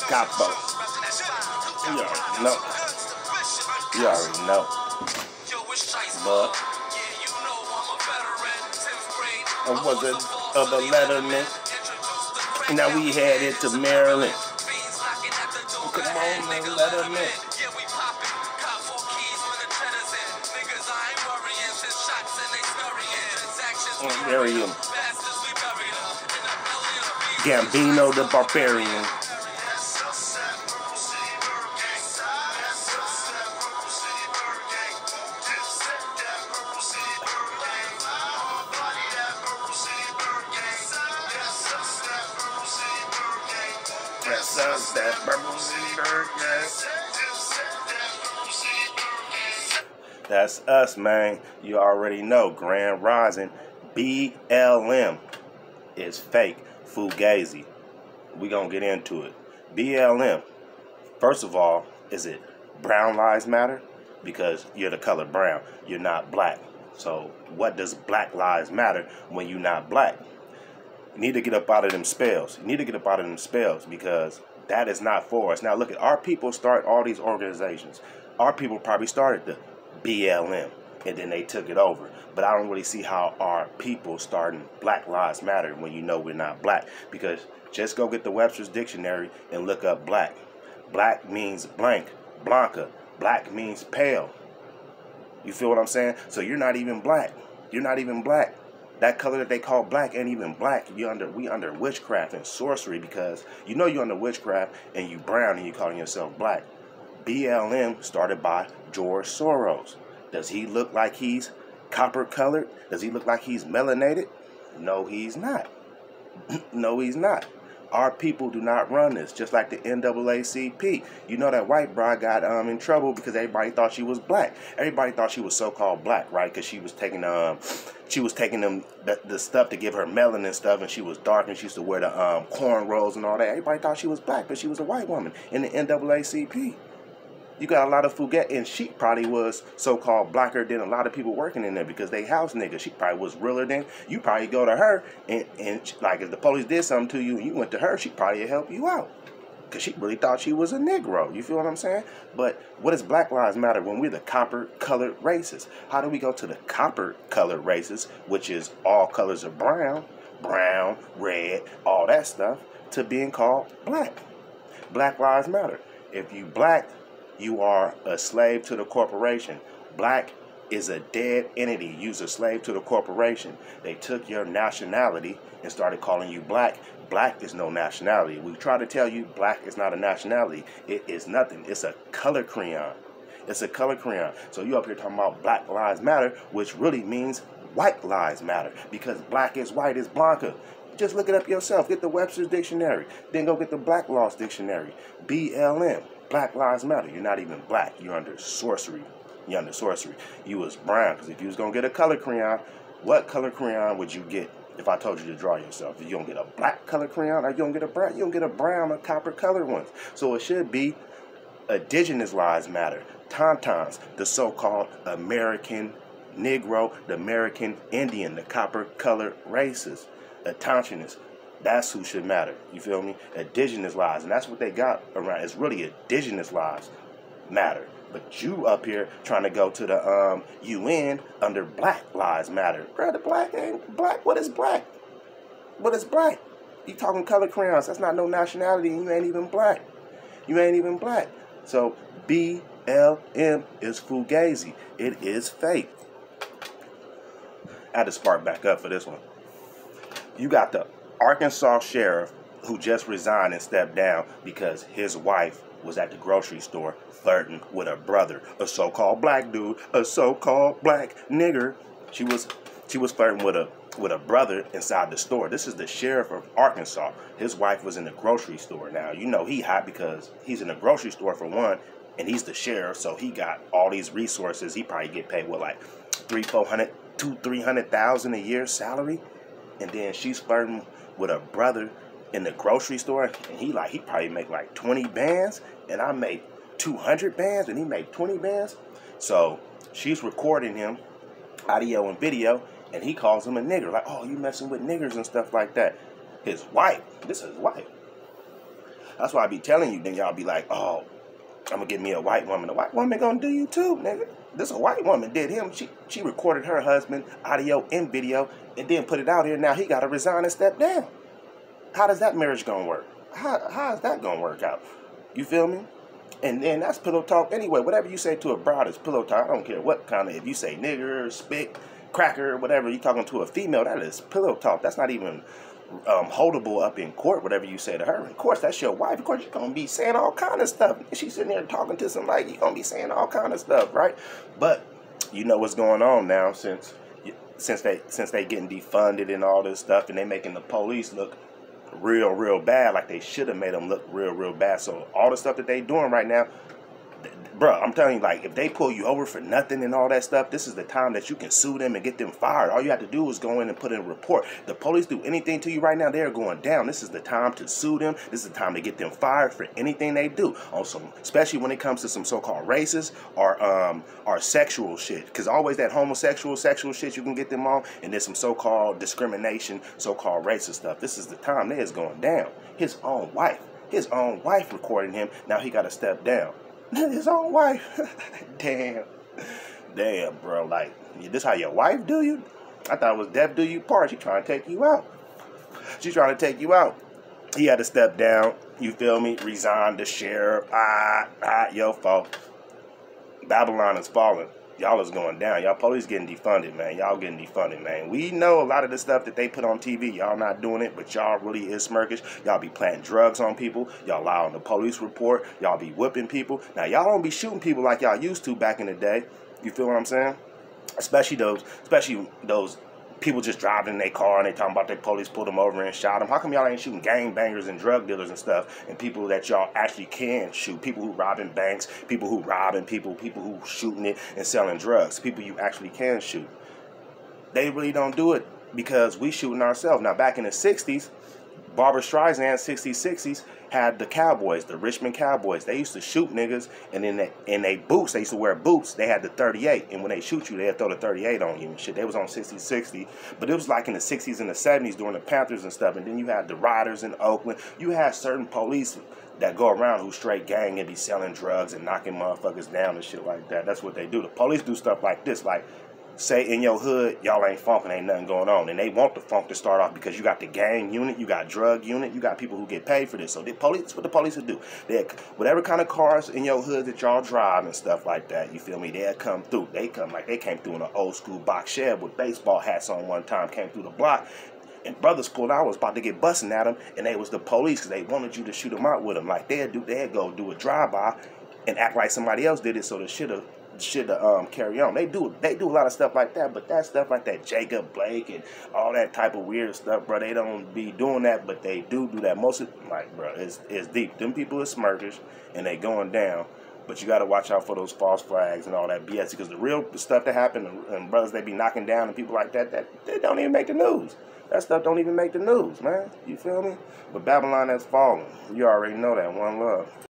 Capo. You already know. You already know. But I was a letterman. Now we headed to Maryland. Come on, man, letterman. Miriam. Gambino the Barbarian. That's us, man. You already know. Grand Rising. BLM is fake. Fugazi. We gonna get into it. BLM. First of all, is it Brown Lives Matter? Because you're the color brown. You're not black. So what does Black Lives Matter when you're not black? You need to get up out of them spells. You need to get up out of them spells because that is not for us. Now look at our people start all these organizations. Our people probably started the BLM and then they took it over. But I don't really see how our people starting Black Lives Matter when you know we're not black. Because just go get the Webster's Dictionary and look up black. Black means blank, blanca. Black means pale. You feel what I'm saying? So you're not even black. You're not even black. That color that they call black ain't even black. We under witchcraft and sorcery because you know you're under witchcraft and you brown and you calling yourself black. BLM started by George Soros. Does he look like he's copper colored? Does he look like he's melanated? No, he's not. No, he's not. Our people do not run this, just like the NAACP. You know that white bride got in trouble because everybody thought she was black. Everybody thought she was so-called black, right? Because she was taking them the stuff to give her melanin stuff, and she was dark, and she used to wear the cornrows and all that. Everybody thought she was black, but she was a white woman in the NAACP. You got a lot of Fuget, and she probably was so-called blacker than a lot of people working in there because they house niggas. She probably was realer than you. Probably go to her and like if the police did something to you and you went to her, she probably help you out because she really thought she was a Negro. You feel what I'm saying? But what does Black Lives Matter when we're the copper-colored races? How do we go to the copper-colored races, which is all colors of brown, red, all that stuff, to being called black? Black Lives Matter. If you black, you are a slave to the corporation. Black is a dead entity. You're a slave to the corporation. They took your nationality and started calling you black. Black is no nationality. We try to tell you black is not a nationality. It is nothing. It's a color crayon. It's a color crayon. So you up here talking about Black Lives Matter, which really means white lives matter because black is white is blanca. Just look it up yourself. Get the Webster's Dictionary. Then go get the Black Laws Dictionary. BLM. Black Lives Matter. You're not even black. You're under sorcery. You're under sorcery. You was brown. Because if you was going to get a color crayon, what color crayon would you get if I told you to draw yourself? If you don't get a black color crayon or you don't get a brown, you don't get a brown or copper colored ones. So it should be Indigenous Lives Matter. Tauntauns, the so-called American Negro, the American Indian, the copper colored races. Attentionists. That's who should matter. You feel me? Indigenous lives. And that's what they got around. It's really indigenous lives matter. But you up here trying to go to the UN under Black Lives Matter. Bro, the black ain't black. What is black? What is black? You talking color crayons. That's not no nationality and you ain't even black. You ain't even black. So BLM is Fugazi. It is fake. I had to spark back up for this one. You got the Arkansas sheriff who just resigned and stepped down because his wife was at the grocery store flirting with her brother, a so-called black dude, a so-called black nigger. She was flirting with a brother inside the store. This is the sheriff of Arkansas. His wife was in the grocery store. Now, you know he hot because he's in the grocery store for one, and he's the sheriff, so he got all these resources. He probably get paid what, like $300,000 a year salary, and then she's flirting with a brother in the grocery store, and he probably make like 20 bands, and I made 200 bands, and he made 20 bands. So she's recording him, audio and video, and he calls him a nigger. Like, oh, you messing with niggers and stuff like that. His wife, this is his wife. That's why I be telling you. Then y'all be like, oh, I'm gonna get me a white woman. A white woman gonna do you too, nigga. This a white woman did him. She recorded her husband audio and video and then put it out here. Now he gotta resign and step down. How does that marriage gonna work? How is that gonna work out? You feel me? And then that's pillow talk anyway. Whatever you say to a broad is pillow talk. I don't care what kind of, if you say nigger, spick, cracker, whatever, you talking to a female, that is pillow talk. That's not even holdable up in court, whatever you say to her. Of course, that's your wife. Of course, you're going to be saying all kind of stuff. She's sitting there talking to somebody, you're going to be saying all kind of stuff, right? But you know what's going on now since they getting defunded and all this stuff, and they making the police look real bad, like they should have made them look real bad. So all the stuff that they doing right now, bro, I'm telling you, like, if they pull you over for nothing and all that stuff, this is the time that you can sue them and get them fired. All you have to do is go in and put in a report. The police do anything to you right now, they're going down. This is the time to sue them. This is the time to get them fired for anything they do. Especially when it comes to some so-called racist or sexual shit. Because always that homosexual, sexual shit you can get them on, and there's some so-called discrimination, so-called racist stuff. This is the time that is going down. His own wife recording him. Now he got to step down. His own wife. Damn, bro. Like, this how your wife do you? I thought it was death do you part. She trying to take you out. She's trying to take you out. He had to step down. You feel me? Resign the sheriff. Your fault. Babylon is falling. Y'all is going down. Y'all police getting defunded, man. Y'all getting defunded, man. We know a lot of the stuff that they put on TV. Y'all not doing it, but y'all really is smirkish. Y'all be planting drugs on people. Y'all lie on the police report. Y'all be whipping people. Now, y'all don't be shooting people like y'all used to back in the day. You feel what I'm saying? Especially those people just driving in their car and they talking about their police pulled them over and shot them. How come y'all ain't shooting gangbangers and drug dealers and stuff, and people that y'all actually can shoot? People who robbing banks, people who robbing people who shooting it and selling drugs, people you actually can shoot. They really don't do it because we shooting ourselves. Now, back in the 60s, Barbara Streisand, 60s, had the Cowboys, the Richmond Cowboys. They used to shoot niggas, and in they boots, they used to wear boots. They had the 38, and when they shoot you, they'd throw the 38 on you and shit. They was on 60, but it was like in the 60s and the 70s during the Panthers and stuff. And then you had the Riders in Oakland. You had certain police that go around who straight gang and be selling drugs and knocking motherfuckers down and shit like that. That's what they do. The police do stuff like this, like, say in your hood, y'all ain't funkin', ain't nothing going on. And they want the funk to start off because you got the gang unit, you got drug unit, you got people who get paid for this. So that's what the police would do. Whatever kind of cars in your hood that y'all drive and stuff like that, you feel me, they'll come through. They came through in an old school box shed with baseball hats on one time, came through the block. And brothers pulled out, was about to get busting at them, and they was the police because they wanted you to shoot them out with them. Like they'd go do a drive-by and act like somebody else did it so the shit carry on. They do a lot of stuff like that, but that stuff like that Jacob Blake and all that type of weird stuff, bro, they don't be doing that, but they do that. Most of, like, bro, it's deep. Them people are smirkers and they going down, but you got to watch out for those false flags and all that BS, because the real stuff that happen and brothers they be knocking down and people like that they don't even make the news. That stuff don't even make the news, man. You feel me? But Babylon has fallen. You already know that. One love.